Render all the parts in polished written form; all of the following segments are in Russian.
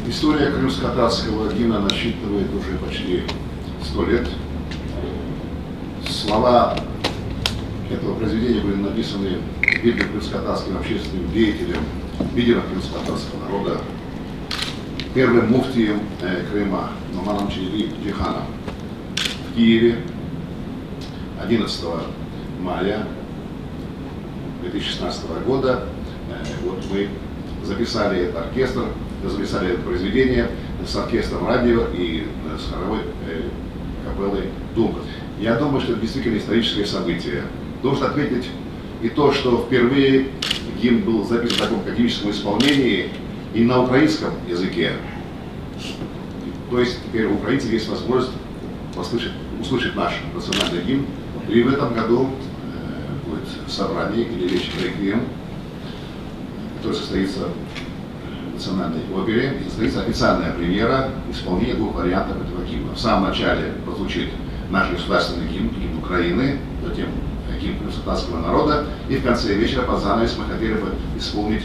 История крымско-татарского гимна насчитывает уже почти 100 лет. Слова этого произведения были написаны видным крымско-татарским общественным деятелем, лидером крымско-татарского народа, первым муфтием Крыма Нуманом Челеби-Джиханом в Киеве 11 мая 2016 года. Вот мы записали этот оркестр, записали это произведение с оркестром радио и с хоровой капеллой Думка. Я думаю, что это действительно историческое событие. Должен отметить и то, что впервые гимн был записан в таком академическом исполнении и на украинском языке. То есть теперь у украинцев есть возможность услышать наш национальный гимн. И в этом году будет собрание или вечер реквием, который состоится в Национальной опере, и состоится официальная премьера исполнения двух вариантов этого гимна. В самом начале прозвучит наш государственный гимн, гимн Украины, затем гимн крымско-татарского народа, и в конце вечера под занавес мы хотели бы исполнить,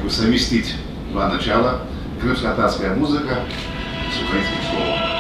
совместить два начала: крымско-татарская музыка с украинским словом.